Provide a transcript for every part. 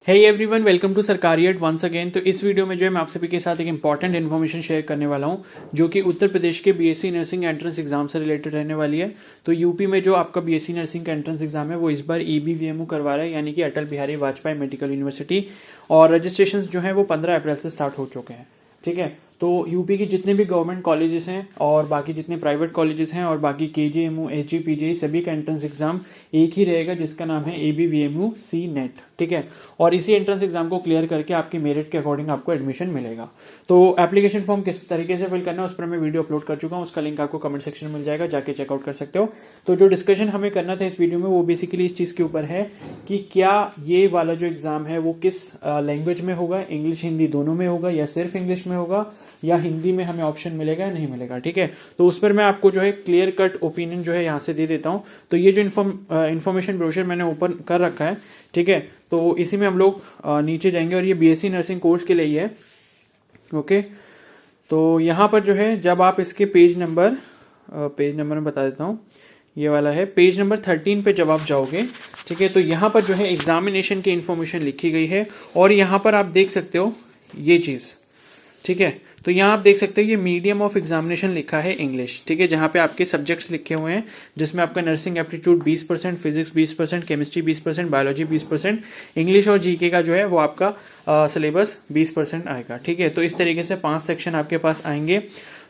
Hey everyone, welcome to Sarkariyat once again. तो इस video में जो है मैं आप सभी के साथ एक इंपॉर्टेंट इन्फॉर्मेशन शेयर करने वाला हूं जो कि उत्तर प्रदेश के बीएससी नर्सिंग एंट्रेंस एग्जाम से रिलेटेड रहने वाली है। तो यूपी में जो आपका बीएससी नर्सिंग का एंट्रेंस एग्जाम है वो इस बार EBVMU करवा रहा है, यानी कि अटल बिहारी वाजपेयी मेडिकल यूनिवर्सिटी। और रजिस्ट्रेशन जो है वो 15 अप्रैल से स्टार्ट हो चुके हैं। ठीक है, तो यूपी की जितने भी गवर्नमेंट कॉलेजेस हैं और बाकी जितने प्राइवेट कॉलेजेस हैं और बाकी KJMU SGPJ सभी का एंट्रेंस एग्जाम एक ही रहेगा, जिसका नाम है EBVMU CNET। ठीक है, और इसी एंट्रेंस एग्जाम को क्लियर करके आपकी मेरिट के अकॉर्डिंग आपको एडमिशन मिलेगा। तो एप्लीकेशन फॉर्म किस तरीके से फिल करना है उस पर मैं वीडियो अपलोड कर चुका हूँ, उसका लिंक आपको कमेंट सेक्शन में मिल जाएगा, जाके चेकआउट कर सकते हो। तो जो डिस्कशन हमें करना था इस वीडियो में वो बेसिकली इस चीज़ के ऊपर है कि क्या ये वाला जो एग्जाम है वो किस लैंग्वेज में होगा, इंग्लिश हिंदी दोनों में होगा या सिर्फ इंग्लिश में होगा, या हिंदी में हमें ऑप्शन मिलेगा या नहीं मिलेगा। ठीक है, तो उस पर मैं आपको जो है क्लियर कट ओपिनियन जो है यहाँ से दे देता हूँ। तो ये जो इन्फॉर्मेशन ब्रोशर मैंने ओपन कर रखा है, ठीक है, तो इसी में हम लोग नीचे जाएंगे और ये बीएससी नर्सिंग कोर्स के लिए ही है। ओके, तो यहाँ पर जो है जब आप इसके पेज नंबर मैं बता देता हूँ, ये वाला है पेज नंबर 13 पे जब आप जाओगे, ठीक है, तो यहाँ पर जो है एग्जामिनेशन की इन्फॉर्मेशन लिखी गई है और यहाँ पर आप देख सकते हो ये चीज़। ठीक है, तो यहाँ आप देख सकते हो ये मीडियम ऑफ एग्जामिनेशन लिखा है इंग्लिश। ठीक है, जहाँ पे आपके सब्जेक्ट्स लिखे हुए हैं, जिसमें आपका nursing aptitude 20%, physics 20%, chemistry 20%, biology 20%, English और जीके का जो है वो आपका सिलेबस 20% आएगा। ठीक है, तो इस तरीके से 5 सेक्शन आपके पास आएंगे।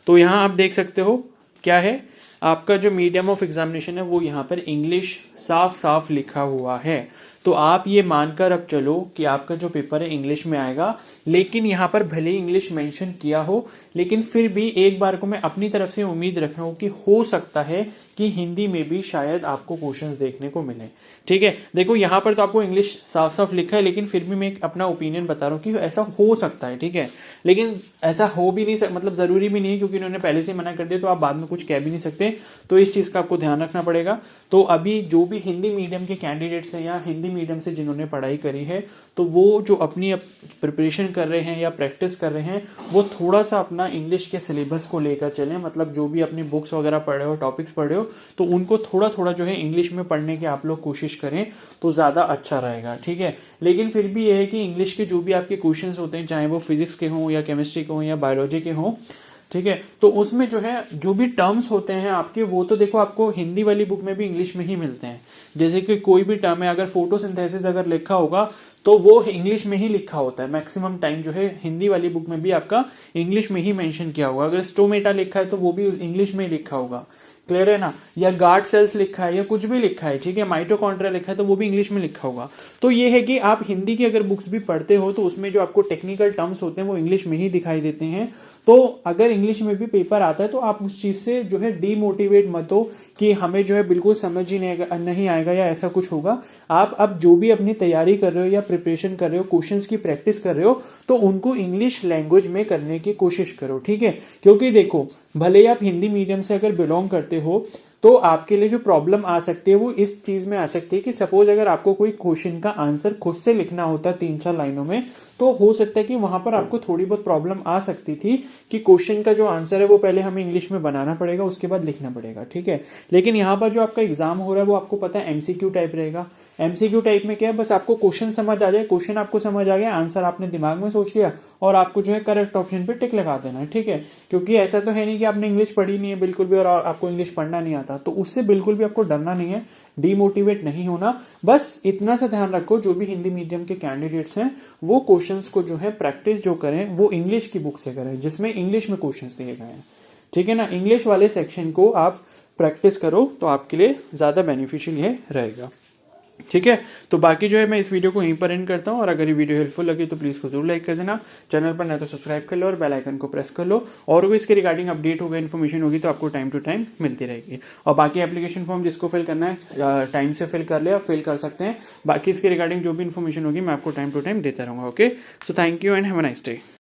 तो यहाँ आप देख सकते हो क्या है, आपका जो मीडियम ऑफ एग्जामिनेशन है वो यहाँ पर इंग्लिश साफ साफ लिखा हुआ है। तो आप ये मानकर अब चलो कि आपका जो पेपर है इंग्लिश में आएगा, लेकिन यहाँ पर भले ही इंग्लिश मेंशन किया हो, लेकिन फिर भी एक बार को मैं अपनी तरफ से उम्मीद रख रहा हूँ कि हो सकता है कि हिंदी में भी शायद आपको क्वेश्चंस देखने को मिले। ठीक है, देखो यहाँ पर तो आपको इंग्लिश साफ साफ लिखा है, लेकिन फिर भी मैं अपना ओपिनियन बता रहा हूँ कि ऐसा हो सकता है। ठीक है, लेकिन ऐसा हो भी नहीं मतलब जरूरी भी नहीं है, क्योंकि उन्होंने पहले से मना कर दिया तो आप बाद में कुछ कह भी नहीं सकते। तो इस चीज़ का आपको ध्यान रखना पड़ेगा। तो अभी जो भी हिंदी मीडियम के कैंडिडेट्स हैं या हिंदी मीडियम से जिन्होंने पढ़ाई करी है, तो वो जो अपनी प्रिपरेशन कर रहे हैं या प्रैक्टिस कर रहे हैं, वो थोड़ा सा अपना इंग्लिश के सिलेबस को लेकर चलें। मतलब जो भी अपनी बुक्स वगैरह पढ़े हो, टॉपिक्स पढ़े हो, तो उनको थोड़ा थोड़ा जो है इंग्लिश में पढ़ने की आप लोग कोशिश करें तो ज़्यादा अच्छा रहेगा। ठीक है, लेकिन फिर भी यह है कि इंग्लिश के जो भी आपके क्वेश्चंस होते हैं, चाहे वो फिजिक्स के हों या केमिस्ट्री के हों या बायोलॉजी के हों, ठीक है, तो उसमें जो है जो भी टर्म्स होते हैं आपके, वो तो देखो आपको हिंदी वाली बुक में भी इंग्लिश में ही मिलते हैं। जैसे कि कोई भी टर्म है, अगर फोटोसिंथेसिस अगर लिखा होगा तो वो इंग्लिश में ही लिखा होता है। मैक्सिमम टाइम जो है हिंदी वाली बुक में भी आपका इंग्लिश में ही मेंशन किया होगा। अगर स्टोमेटा लिखा है तो वो भी इंग्लिश में ही लिखा होगा। क्लियर है ना, या गार्ड सेल्स लिखा है या कुछ भी लिखा है, ठीक है, माइटोकॉन्ड्रिया लिखा है तो वो भी इंग्लिश में लिखा होगा। तो ये है कि आप हिंदी की अगर बुक्स भी पढ़ते हो तो उसमें जो आपको टेक्निकल टर्म्स होते हैं वो इंग्लिश में ही दिखाई देते हैं। तो अगर इंग्लिश में भी पेपर आता है तो आप उस चीज से जो है डीमोटिवेट मत हो कि हमें जो है बिल्कुल समझ ही नहीं आएगा या ऐसा कुछ होगा। आप अब जो भी अपनी तैयारी कर रहे हो या प्रिपरेशन कर रहे हो, क्वेश्चंस की प्रैक्टिस कर रहे हो, तो उनको इंग्लिश लैंग्वेज में करने की कोशिश करो। ठीक है, क्योंकि देखो भले ही आप हिंदी मीडियम से अगर बिलोंग करते हो तो आपके लिए जो प्रॉब्लम आ सकती है वो इस चीज में आ सकती है कि सपोज अगर आपको कोई क्वेश्चन का आंसर खुद से लिखना होता 3-4 लाइनों में, तो हो सकता है कि वहां पर आपको थोड़ी बहुत प्रॉब्लम आ सकती थी कि क्वेश्चन का जो आंसर है वो पहले हमें इंग्लिश में बनाना पड़ेगा, उसके बाद लिखना पड़ेगा। ठीक है, लेकिन यहाँ पर जो आपका एग्जाम हो रहा है वो आपको पता है MCQ टाइप रहेगा। MCQ टाइप में क्या है, बस आपको क्वेश्चन समझ आ जाए, क्वेश्चन आपको समझ आ गया, आंसर आपने दिमाग में सोच लिया और आपको जो है करेक्ट ऑप्शन पे टिक लगा देना है। ठीक है, क्योंकि ऐसा तो है नहीं कि आपने इंग्लिश पढ़ी नहीं है बिल्कुल भी और आपको इंग्लिश पढ़ना नहीं आता, तो उससे बिल्कुल भी आपको डरना नहीं है, डीमोटिवेट नहीं होना। बस इतना सा ध्यान रखो, जो भी हिंदी मीडियम के कैंडिडेट्स हैं वो क्वेश्चंस को जो है प्रैक्टिस जो करें वो इंग्लिश की बुक से करें, जिसमें इंग्लिश में क्वेश्चंस दिए गए हैं। ठीक है ना, इंग्लिश वाले सेक्शन को आप प्रैक्टिस करो तो आपके लिए ज्यादा बेनिफिशियल ये रहेगा। ठीक है, तो बाकी जो है मैं इस वीडियो को यहीं पर एंड करता हूं, और अगर ये वीडियो हेल्पफुल लगी तो प्लीज को जरूर लाइक कर देना, चैनल पर नए तो सब्सक्राइब कर लो और बेल आइकन को प्रेस कर लो, और भी इसके रिगार्डिंग अपडेट होगा, इन्फॉर्मेशन होगी तो आपको टाइम टू टाइम मिलती रहेगी। और बाकी एप्लीकेशन फॉर्म जिसको फिल करना है टाइम से फिल कर ले, आप फिल कर सकते हैं। बाकी इसके रिगार्डिंग जो भी इन्फॉर्मेशन होगी मैं आपको टाइम टू टाइम देता रहूंगा। Okay, so thank you and have a nice day.